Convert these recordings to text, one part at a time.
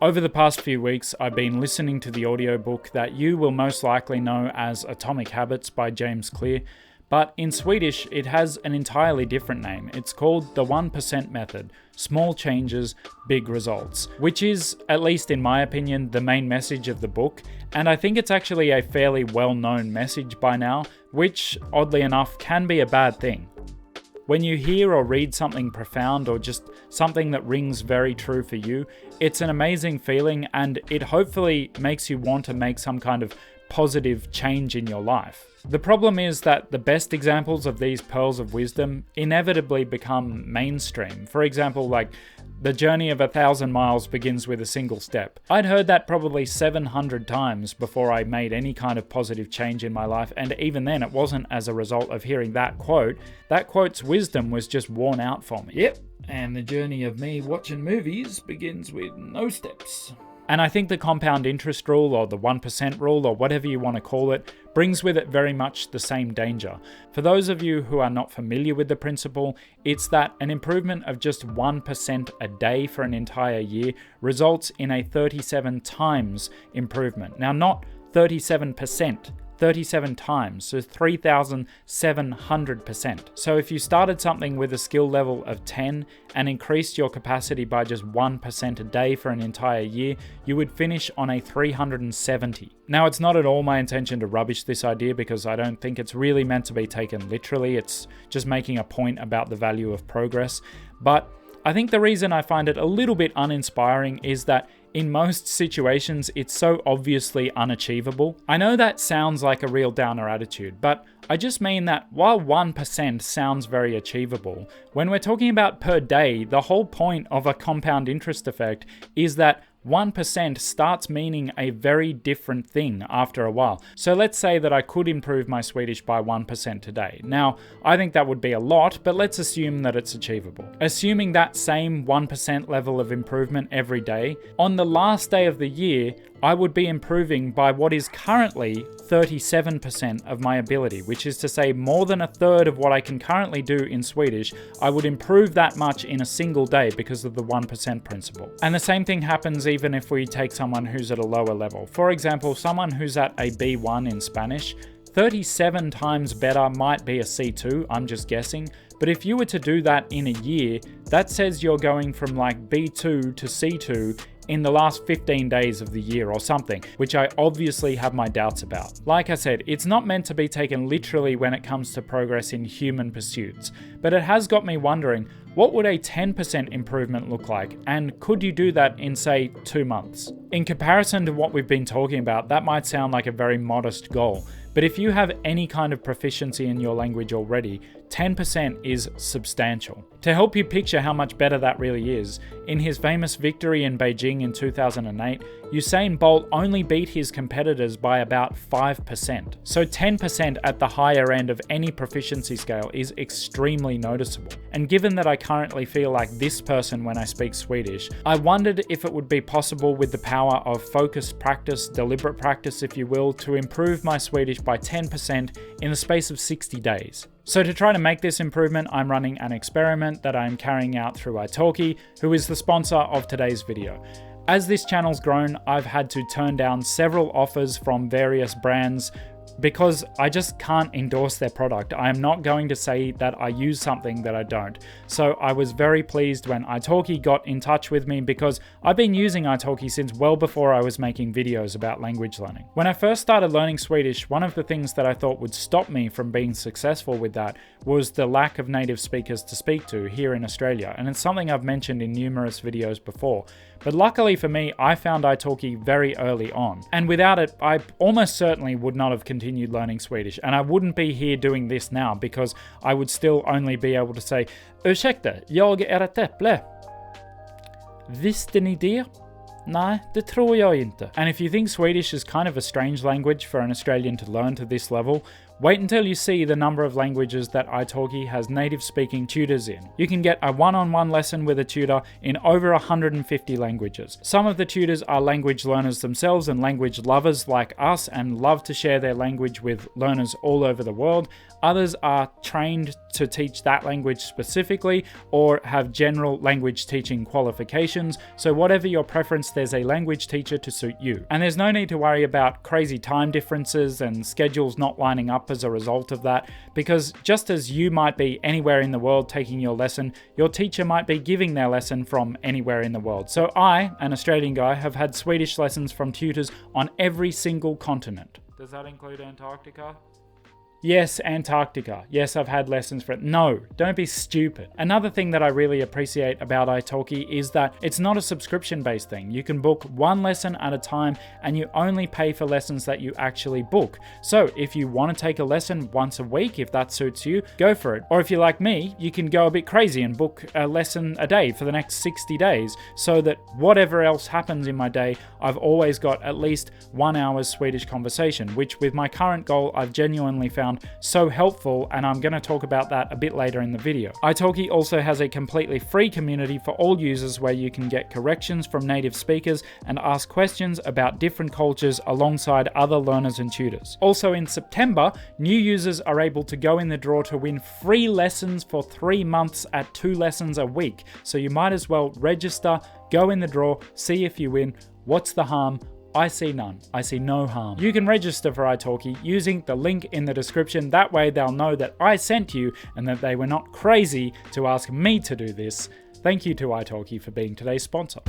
Over the past few weeks, I've been listening to the audiobook that you will most likely know as Atomic Habits by James Clear, but in Swedish it has an entirely different name. It's called the 1% method, small changes, big results, which is, at least in my opinion, the main message of the book, and I think it's actually a fairly well-known message by now, which, oddly enough, can be a bad thing. When you hear or read something profound or just something that rings very true for you, it's an amazing feeling and it hopefully makes you want to make some kind of positive change in your life. The problem is that the best examples of these pearls of wisdom inevitably become mainstream. For example, like, the journey of 1,000 miles begins with a single step. I'd heard that probably 700 times before I made any kind of positive change in my life, and even then it wasn't as a result of hearing that quote. That quote's wisdom was just worn out for me. Yep, and the journey of me watching movies begins with no steps. And I think the compound interest rule, or the 1% rule, or whatever you want to call it, brings with it very much the same danger. For those of you who are not familiar with the principle, it's that an improvement of just 1% a day for an entire year results in a 37 times improvement. Now, not 37%. 37 times, so 3,700%. So if you started something with a skill level of 10 and increased your capacity by just 1% a day for an entire year, you would finish on a 370. Now, it's not at all my intention to rubbish this idea because I don't think it's really meant to be taken literally. It's just making a point about the value of progress. But I think the reason I find it a little bit uninspiring is that in most situations, it's so obviously unachievable. I know that sounds like a real downer attitude, but I just mean that while 1% sounds very achievable, when we're talking about per day, the whole point of a compound interest effect is that 1% starts meaning a very different thing after a while. So let's say that I could improve my Swedish by 1% today. Now, I think that would be a lot, but let's assume that it's achievable. Assuming that same 1% level of improvement every day, on the last day of the year, I would be improving by what is currently 37% of my ability, which is to say more than a third of what I can currently do in Swedish. I would improve that much in a single day because of the 1% principle. And the same thing happens even if we take someone who's at a lower level. For example, someone who's at a B1 in Spanish, 37 times better might be a C2, I'm just guessing. But if you were to do that in a year, that says you're going from like B2 to C2 in the last 15 days of the year or something, which I obviously have my doubts about. Like I said, it's not meant to be taken literally when it comes to progress in human pursuits, but it has got me wondering, what would a 10% improvement look like? And could you do that in, say, 2 months? In comparison to what we've been talking about, that might sound like a very modest goal, but if you have any kind of proficiency in your language already, 10% is substantial. To help you picture how much better that really is, in his famous victory in Beijing in 2008, Usain Bolt only beat his competitors by about 5%. So 10% at the higher end of any proficiency scale is extremely noticeable. And given that I currently feel like this person when I speak Swedish, I wondered if it would be possible with the power of focused practice, deliberate practice if you will, to improve my Swedish by 10% in the space of 60 days. So to try to make this improvement, I'm running an experiment that I'm carrying out through iTalki, who is the sponsor of today's video. As this channel's grown, I've had to turn down several offers from various brands because I just can't endorse their product. I am not going to say that I use something that I don't. So I was very pleased when iTalki got in touch with me because I've been using iTalki since well before I was making videos about language learning. When I first started learning Swedish, one of the things that I thought would stop me from being successful with that was the lack of native speakers to speak to here in Australia. And it's something I've mentioned in numerous videos before. But luckily for me, I found iTalki very early on. And without it, I almost certainly would not have continued learning Swedish. And I wouldn't be here doing this now because I would still only be able to say, "Ursäkta, jag är ett äpple. Visste ni det? Nej, det tror jag inte." And if you think Swedish is kind of a strange language for an Australian to learn to this level, Wait until you see the number of languages that iTalki has native speaking tutors in. You can get a one-on-one lesson with a tutor in over 150 languages. Some of the tutors are language learners themselves and language lovers like us and love to share their language with learners all over the world. Others are trained to teach that language specifically or have general language teaching qualifications. So whatever your preference, there's a language teacher to suit you. And there's no need to worry about crazy time differences and schedules not lining up as a result of that, because just as you might be anywhere in the world taking your lesson, your teacher might be giving their lesson from anywhere in the world. So I, an Australian guy, have had Swedish lessons from tutors on every single continent. Does that include Antarctica? Yes, Antarctica. Yes, I've had lessons for it. No, don't be stupid. Another thing that I really appreciate about iTalki is that it's not a subscription-based thing. You can book one lesson at a time and you only pay for lessons that you actually book. So if you want to take a lesson once a week, if that suits you, go for it. Or if you're like me, you can go a bit crazy and book a lesson a day for the next 60 days so that whatever else happens in my day, I've always got at least 1 hour's Swedish conversation, which with my current goal, I've genuinely found so helpful, and I'm going to talk about that a bit later in the video. iTalki also has a completely free community for all users where you can get corrections from native speakers and ask questions about different cultures alongside other learners and tutors. Also in September, new users are able to go in the draw to win free lessons for 3 months at 2 lessons a week. So you might as well register, go in the draw, see if you win. What's the harm? I see none. I see no harm. You can register for iTalki using the link in the description. That way they'll know that I sent you and that they were not crazy to ask me to do this. Thank you to iTalki for being today's sponsor.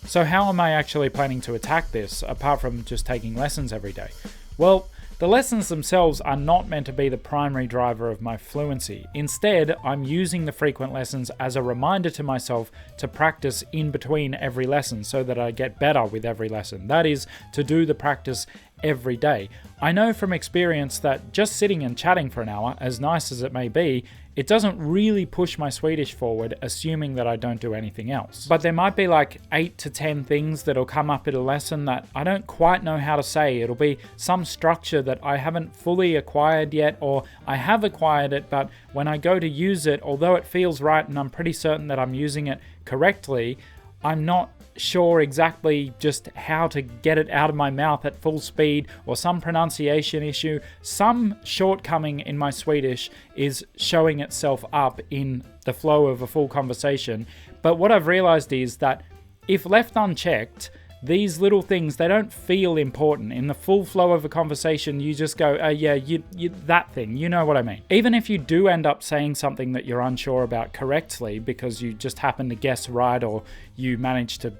So how am I actually planning to attack this, apart from just taking lessons every day? Well, the lessons themselves are not meant to be the primary driver of my fluency. Instead, I'm using the frequent lessons as a reminder to myself to practice in between every lesson so that I get better with every lesson. That is, to do the practice every day. I know from experience that just sitting and chatting for an hour, as nice as it may be, it doesn't really push my Swedish forward, assuming that I don't do anything else. But there might be like 8 to 10 things that'll come up in a lesson that I don't quite know how to say. It'll be some structure that I haven't fully acquired yet, or I have acquired it, but when I go to use it, although it feels right and I'm pretty certain that I'm using it correctly, I'm not sure exactly just how to get it out of my mouth at full speed, or some pronunciation issue. Some shortcoming in my Swedish is showing itself up in the flow of a full conversation. But what I've realized is that if left unchecked, these little things, they don't feel important. In the full flow of a conversation, you just go, yeah, that thing, you know what I mean. Even if you do end up saying something that you're unsure about correctly because you just happen to guess right, or you manage to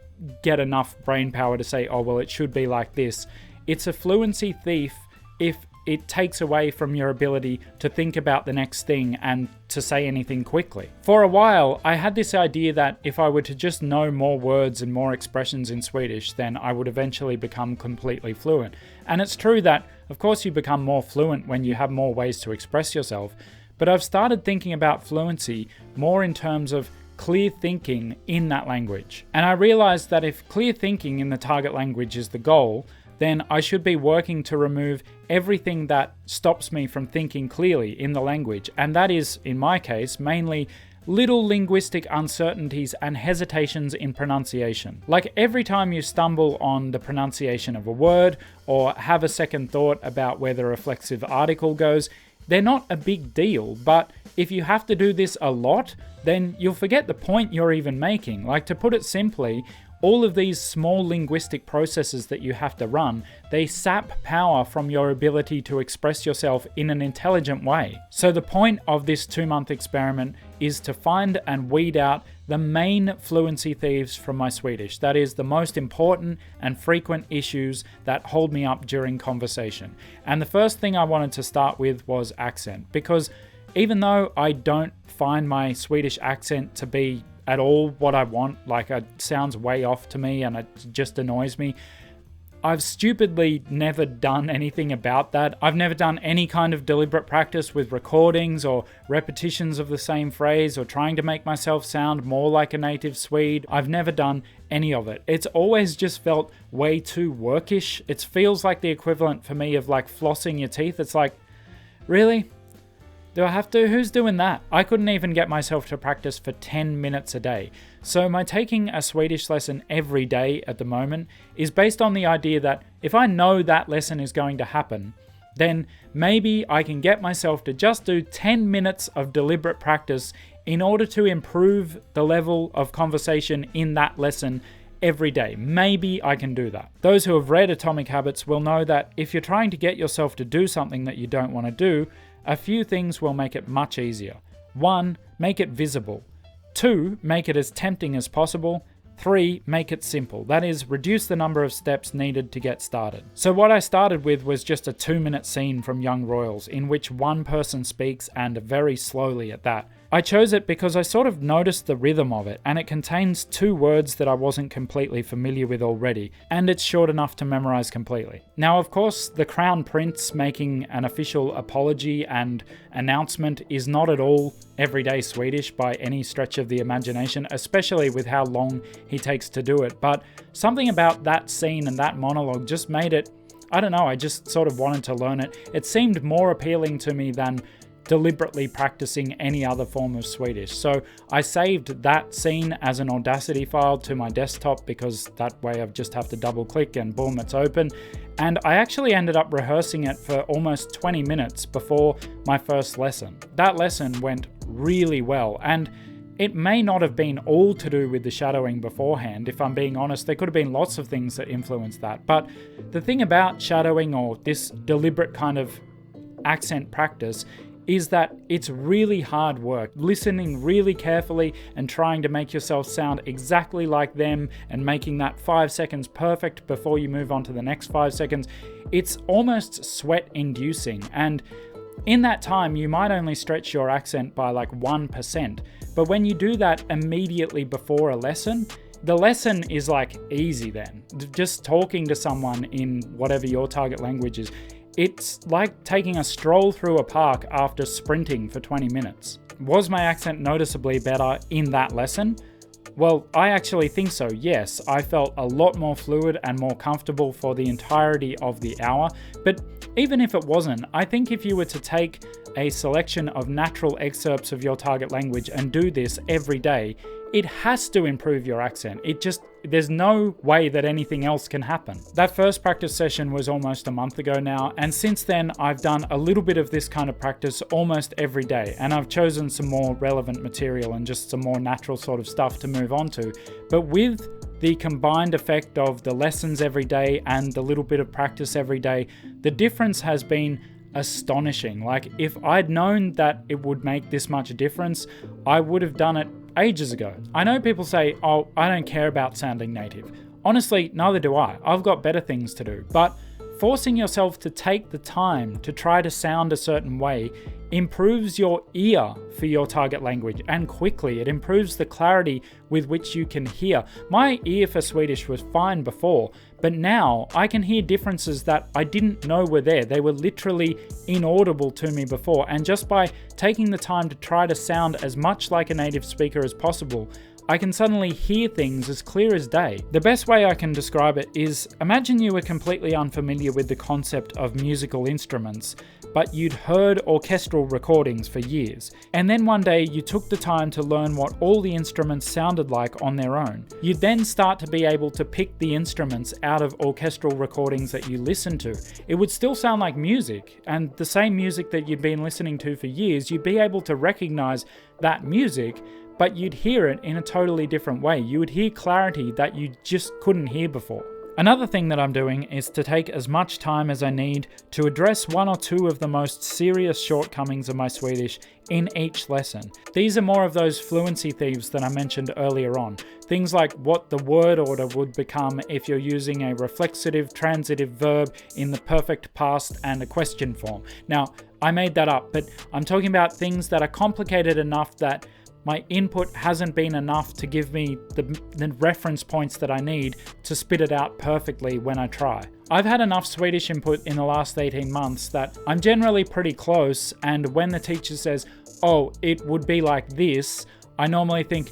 get enough brain power to say, oh, well, it should be like this. It's a fluency thief if it takes away from your ability to think about the next thing and to say anything quickly. For a while, I had this idea that if I were to just know more words and more expressions in Swedish, then I would eventually become completely fluent. And it's true that, of course, you become more fluent when you have more ways to express yourself, but I've started thinking about fluency more in terms of clear thinking in that language. And I realized that if clear thinking in the target language is the goal, then I should be working to remove everything that stops me from thinking clearly in the language. And that is, in my case, mainly little linguistic uncertainties and hesitations in pronunciation. Like every time you stumble on the pronunciation of a word or have a second thought about where the reflexive article goes, they're not a big deal, but if you have to do this a lot, then you'll forget the point you're even making. Like, to put it simply, all of these small linguistic processes that you have to run, they sap power from your ability to express yourself in an intelligent way. So the point of this 2-month experiment is to find and weed out the main fluency thieves from my Swedish. That is, the most important and frequent issues that hold me up during conversation. And the first thing I wanted to start with was accent, because even though I don't find my Swedish accent to be at all what I want, like it sounds way off to me and it just annoys me, I've stupidly never done anything about that. I've never done any kind of deliberate practice with recordings or repetitions of the same phrase or trying to make myself sound more like a native Swede. I've never done any of it. It's always just felt way too workish. It feels like the equivalent for me of like flossing your teeth. It's like, really? Do I have to? Who's doing that? I couldn't even get myself to practice for 10 minutes a day. So my taking a Swedish lesson every day at the moment is based on the idea that if I know that lesson is going to happen, then maybe I can get myself to just do 10 minutes of deliberate practice in order to improve the level of conversation in that lesson every day. Maybe I can do that. Those who have read Atomic Habits will know that if you're trying to get yourself to do something that you don't want to do, a few things will make it much easier. 1, make it visible. 2, make it as tempting as possible. 3, make it simple. That is, reduce the number of steps needed to get started. So what I started with was just a 2-minute scene from Young Royals in which one person speaks, and very slowly at that. I chose it because I sort of noticed the rhythm of it, and it contains 2 words that I wasn't completely familiar with already, and it's short enough to memorize completely. Now, of course, the Crown Prince making an official apology and announcement is not at all everyday Swedish by any stretch of the imagination, especially with how long he takes to do it, but something about that scene and that monologue just made it, I don't know, I just sort of wanted to learn it. It seemed more appealing to me than deliberately practicing any other form of Swedish. So I saved that scene as an Audacity file to my desktop because that way I just have to double click and boom, it's open. And I actually ended up rehearsing it for almost 20 minutes before my first lesson. That lesson went really well, and it may not have been all to do with the shadowing beforehand. If I'm being honest, there could have been lots of things that influenced that. But the thing about shadowing or this deliberate kind of accent practice is that it's really hard work. Listening really carefully and trying to make yourself sound exactly like them and making that 5 seconds perfect before you move on to the next 5 seconds. It's almost sweat-inducing, and in that time you might only stretch your accent by like 1%, but when you do that immediately before a lesson, the lesson is like easy then. Just talking to someone in whatever your target language is, it's like taking a stroll through a park after sprinting for 20 minutes. Was my accent noticeably better in that lesson? Well, I actually think so, yes. I felt a lot more fluid and more comfortable for the entirety of the hour, but even if it wasn't, I think if you were to take a selection of natural excerpts of your target language and do this every day, it has to improve your accent. There's no way that anything else can happen. That first practice session was almost a month ago now, and since then I've done a little bit of this kind of practice almost every day, and I've chosen some more relevant material and just some more natural sort of stuff to move on to. But with the combined effect of the lessons every day and the little bit of practice every day, the difference has been astonishing. Like, if I'd known that it would make this much difference, I would have done it ages ago. I know people say, oh, I don't care about sounding native. Honestly, neither do I. I've got better things to do. But forcing yourself to take the time to try to sound a certain way improves your ear for your target language, and quickly. It improves the clarity with which you can hear. My ear for Swedish was fine before, but now I can hear differences that I didn't know were there. They were literally inaudible to me before, and just by taking the time to try to sound as much like a native speaker as possible, I can suddenly hear things as clear as day. The best way I can describe it is, imagine you were completely unfamiliar with the concept of musical instruments, but you'd heard orchestral recordings for years, and then one day you took the time to learn what all the instruments sounded like on their own. You'd then start to be able to pick the instruments out of orchestral recordings that you listen to. It would still sound like music, and the same music that you'd been listening to for years, you'd be able to recognize that music, but you'd hear it in a totally different way. You would hear clarity that you just couldn't hear before. Another thing that I'm doing is to take as much time as I need to address 1 or 2 of the most serious shortcomings of my Swedish in each lesson. These are more of those fluency thieves that I mentioned earlier on. Things like what the word order would become if you're using a reflexive transitive verb in the perfect past and a question form. Now, I made that up, but I'm talking about things that are complicated enough that my input hasn't been enough to give me the reference points that I need to spit it out perfectly when I try. I've had enough Swedish input in the last 18 months that I'm generally pretty close, and when the teacher says, oh, it would be like this, I normally think,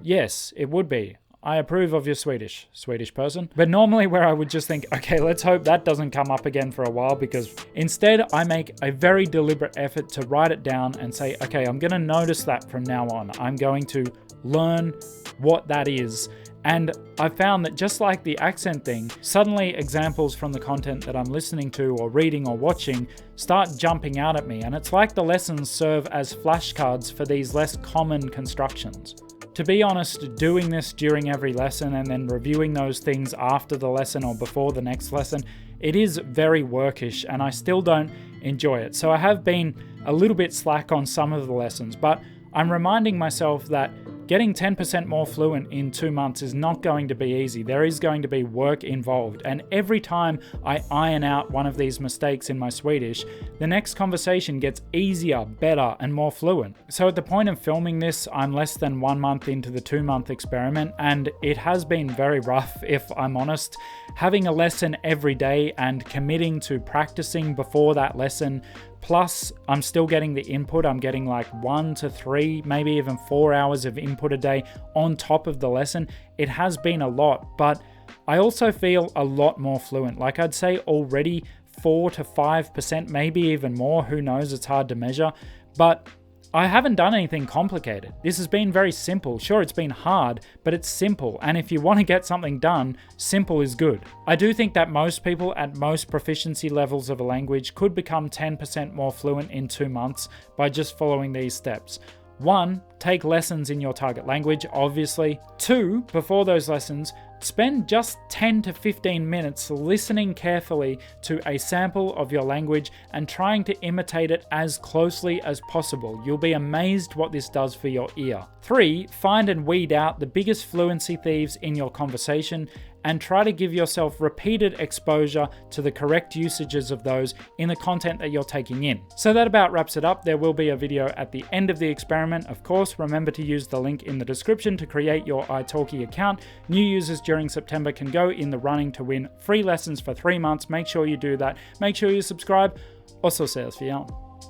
yes, it would be. I approve of your Swedish person. But normally where I would just think, okay, let's hope that doesn't come up again for a while, because instead I make a very deliberate effort to write it down and say, okay, I'm going to notice that from now on. I'm going to learn what that is. And I found that just like the accent thing, suddenly examples from the content that I'm listening to or reading or watching start jumping out at me. And it's like the lessons serve as flashcards for these less common constructions. To be honest, doing this during every lesson and then reviewing those things after the lesson or before the next lesson, it is very workish and I still don't enjoy it. So I have been a little bit slack on some of the lessons, but I'm reminding myself that getting 10% more fluent in 2 months is not going to be easy. There is going to be work involved, and every time I iron out one of these mistakes in my Swedish, the next conversation gets easier, better, and more fluent. So at the point of filming this, I'm less than 1 month into the 2-month experiment, and it has been very rough, if I'm honest. Having a lesson every day and committing to practicing before that lesson, plus I'm still getting the input. I'm getting like 1 to 3, maybe even 4 hours of input a day on top of the lesson. It has been a lot, but I also feel a lot more fluent. Like I'd say already 4 to 5%, maybe even more. Who knows? It's hard to measure, but I haven't done anything complicated. This has been very simple. Sure, it's been hard, but it's simple. And if you want to get something done, simple is good. I do think that most people at most proficiency levels of a language could become 10% more fluent in 2 months by just following these steps. 1, take lessons in your target language, obviously. 2, before those lessons, spend just 10 to 15 minutes listening carefully to a sample of your language and trying to imitate it as closely as possible. You'll be amazed what this does for your ear. 3, find and weed out the biggest fluency thieves in your conversation and try to give yourself repeated exposure to the correct usages of those in the content that you're taking in. So that about wraps it up. There will be a video at the end of the experiment. Of course, remember to use the link in the description to create your iTalki account. New users during September can go in the running to win free lessons for 3 months. Make sure you do that. Make sure you subscribe. Och så ses vi igen.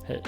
Hej.